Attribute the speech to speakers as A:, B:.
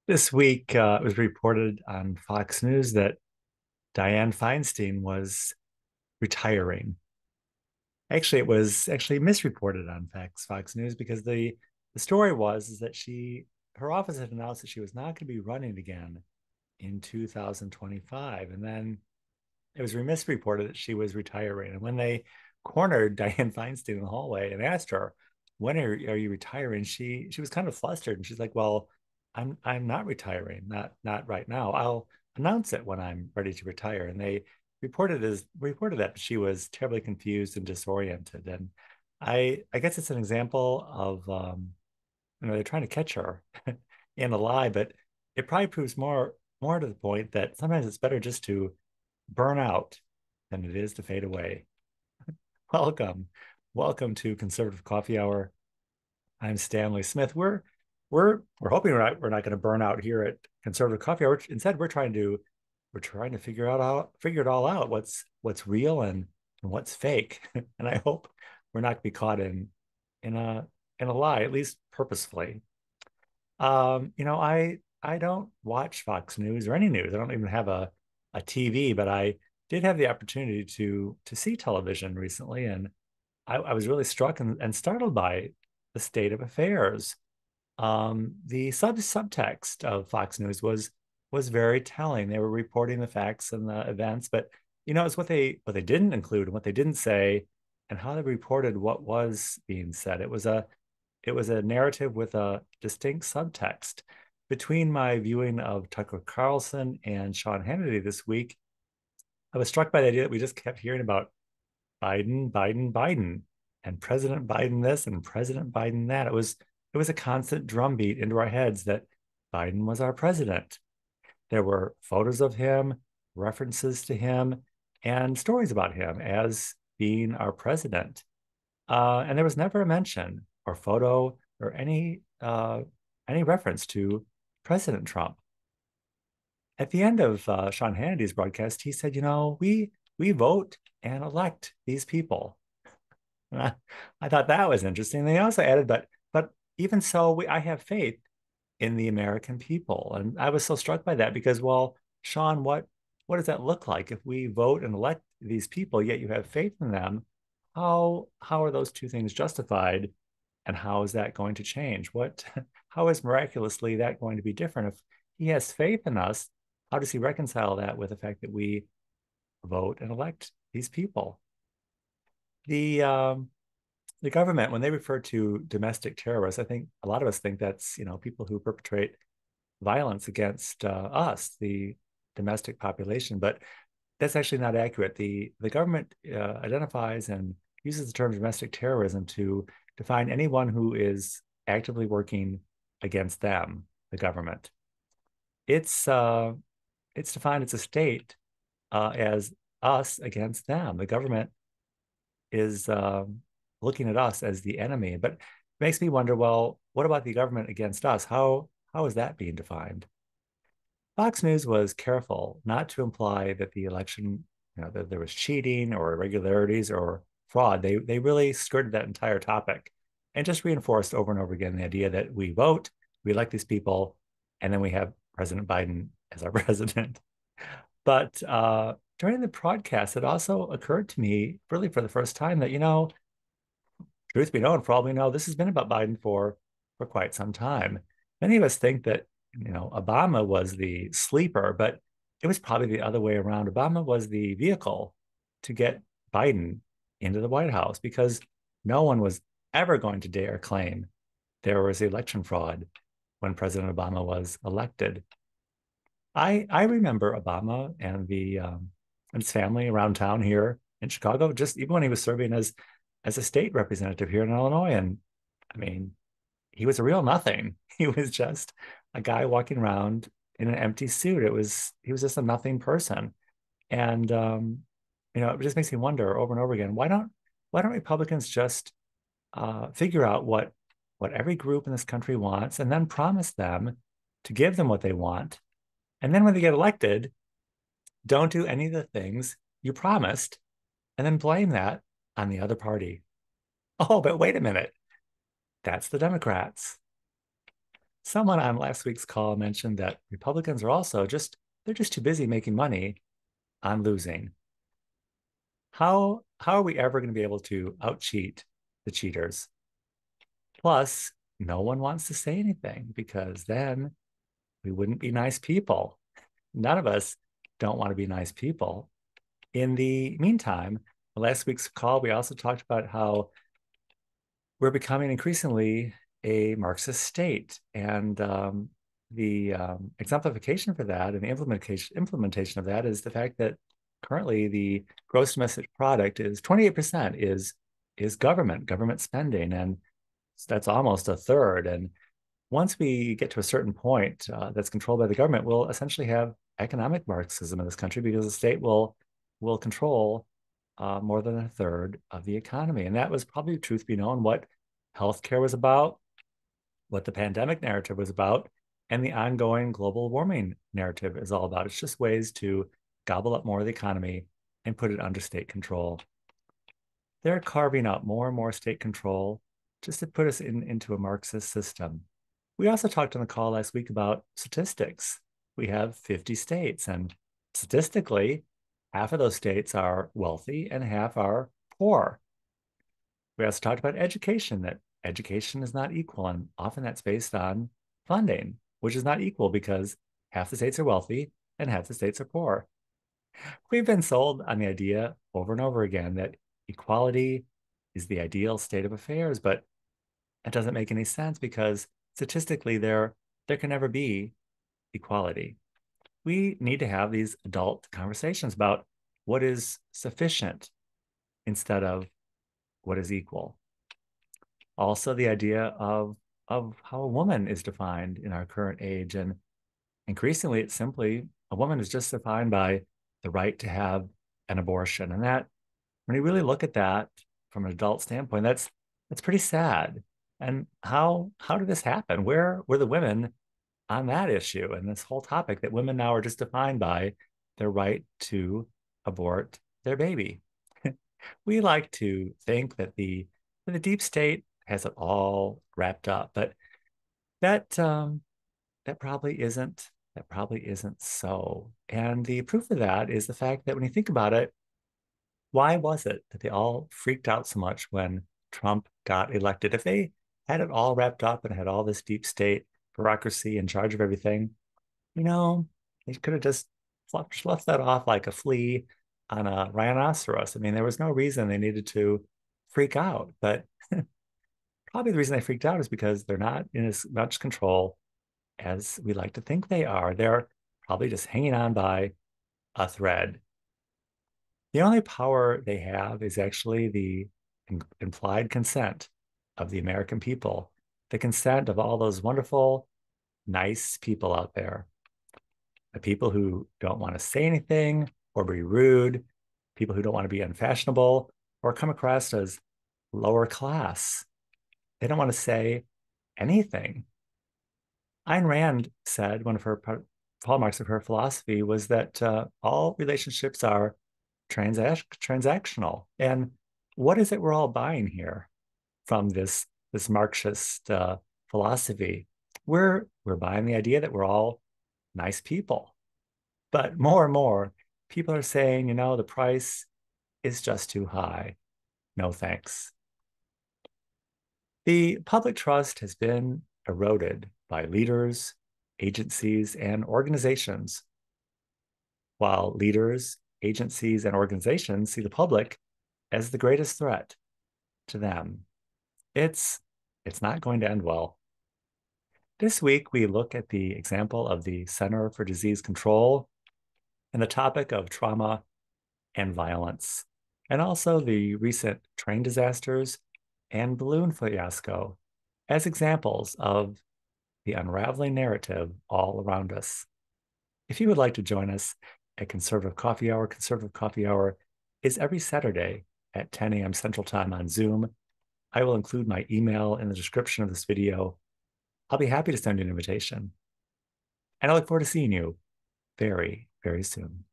A: This week, it was reported on Fox News that Dianne Feinstein was retiring. Actually, it was actually misreported on Fox News because the story was is that her office had announced that she was not going to be running again in 2025, and then it was misreported that she was retiring. And when they cornered Dianne Feinstein in the hallway and asked her, "When are you retiring?" She was kind of flustered, and she's like, "Well, I'm not retiring, not right now. I'll announce it when I'm ready to retire." And they reported that she was terribly confused and disoriented. And I guess it's an example of they're trying to catch her in a lie, but it probably proves more to the point that sometimes it's better just to burn out than it is to fade away. Welcome. Welcome to Conservative Coffee Hour. I'm Stanley Smith. We're hoping we're not going to burn out here at Conservative Coffee Hour. Instead, we're trying to figure it all out. What's real and what's fake. And I hope we're not going to be caught in a in a lie, at least purposefully. I don't watch Fox News or any news. I don't even have a TV, but I did have the opportunity to see television recently, and I was really struck and startled by the state of affairs. The subtext of Fox News was very telling. They were reporting the facts and the events, but it's what they didn't include and what they didn't say, and how they reported what was being said. It was a narrative with a distinct subtext. Between my viewing of Tucker Carlson and Sean Hannity this week, I was struck by the idea that we just kept hearing about Biden, Biden, Biden, and President Biden this and President Biden that. It was a constant drumbeat into our heads that Biden was our president. There were photos of him, references to him, and stories about him as being our president. And there was never a mention or photo or any reference to President Trump. At the end of Sean Hannity's broadcast, he said, we vote and elect these people." And I thought that was interesting. They also added, but even so, I have faith in the American people. And I was so struck by that because, well, Sean, what does that look like if we vote and elect these people, yet you have faith in them? How are those two things justified? And how is that going to change? How is miraculously that going to be different? If he has faith in us, how does he reconcile that with the fact that we vote and elect these people? The the government, when they refer to domestic terrorists, I think a lot of us think that's people who perpetrate violence against us, the domestic population, but that's actually not accurate. The government identifies and uses the term domestic terrorism to define anyone who is actively working against them, the government. It's defined as a state as us against them. The government is looking at us as the enemy, but it makes me wonder. Well, what about the government against us? How is that being defined? Fox News was careful not to imply that the election, that there was cheating or irregularities or fraud. They really skirted that entire topic and just reinforced over and over again the idea that we vote, we elect these people, and then we have President Biden as our president. But during the broadcast, it also occurred to me, really for the first time, that truth be known, for all we know, this has been about Biden for quite some time. Many of us think that Obama was the sleeper, but it was probably the other way around. Obama was the vehicle to get Biden into the White House because no one was ever going to dare claim there was election fraud when President Obama was elected. I remember Obama and his family around town here in Chicago, just even when he was serving as a state representative here in Illinois. And I mean, he was a real nothing. He was just a guy walking around in an empty suit. He was just a nothing person. And it just makes me wonder over and over again, why don't Republicans just figure out what every group in this country wants and then promise them to give them what they want. And then when they get elected, don't do any of the things you promised and then blame that on the other party. Oh, but wait a minute. That's the Democrats. Someone on last week's call mentioned that Republicans are also they're just too busy making money on losing. How are we ever going to be able to out cheat the cheaters? Plus, no one wants to say anything because then we wouldn't be nice people. None of us don't want to be nice people. In the meantime, last week's call, we also talked about how we're becoming increasingly a Marxist state. And the exemplification for that and the implementation of that is the fact that currently the gross domestic product is 28% is government spending, and that's almost a third. And once we get to a certain point that's controlled by the government, we'll essentially have economic Marxism in this country because the state will control more than a third of the economy. And that was probably, truth be known, what healthcare was about, what the pandemic narrative was about, and the ongoing global warming narrative is all about. It's just ways to gobble up more of the economy and put it under state control. They're carving out more and more state control just to put us into a Marxist system. We also talked on the call last week about statistics. We have 50 states, and statistically, half of those states are wealthy and half are poor. We also talked about education, that education is not equal, and often that's based on funding, which is not equal because half the states are wealthy and half the states are poor. We've been sold on the idea over and over again that equality is the ideal state of affairs, but it doesn't make any sense because statistically there can never be equality. We need to have these adult conversations about what is sufficient instead of what is equal. Also, the idea of how a woman is defined in our current age. And increasingly, it's simply a woman is just defined by the right to have an abortion. And that, when you really look at that from an adult standpoint, that's pretty sad. And how did this happen? Where were the women on that issue and this whole topic that women now are just defined by their right to abort their baby? We like to think that the deep state has it all wrapped up, but that that probably isn't so. And the proof of that is the fact that when you think about it, why was it that they all freaked out so much when Trump got elected? If they had it all wrapped up and had all this deep state bureaucracy in charge of everything, you know, they could have just left that off like a flea on a rhinoceros. I mean, there was no reason they needed to freak out. But probably the reason they freaked out is because they're not in as much control as we like to think they are. They're probably just hanging on by a thread. The only power they have is actually the implied consent of the American people, the consent of all those wonderful, nice people out there, the people who don't want to say anything or be rude, people who don't want to be unfashionable or come across as lower class. They don't want to say anything. Ayn Rand said one of her hallmarks of her philosophy was that all relationships are transactional. And what is it we're all buying here from this Marxist philosophy? We're buying the idea that we're all nice people, but more and more people are saying, you know, the price is just too high. No thanks. The public trust has been eroded by leaders, agencies, and organizations. While leaders, agencies, and organizations see the public as the greatest threat to them, it's not going to end well. This week, we look at the example of the Center for Disease Control and the topic of trauma and violence, and also the recent train disasters and balloon fiasco as examples of the unraveling narrative all around us. If you would like to join us at Conservative Coffee Hour is every Saturday at 10 a.m. Central Time on Zoom. I will include my email in the description of this video. I'll be happy to send you an invitation. And I look forward to seeing you very, very soon.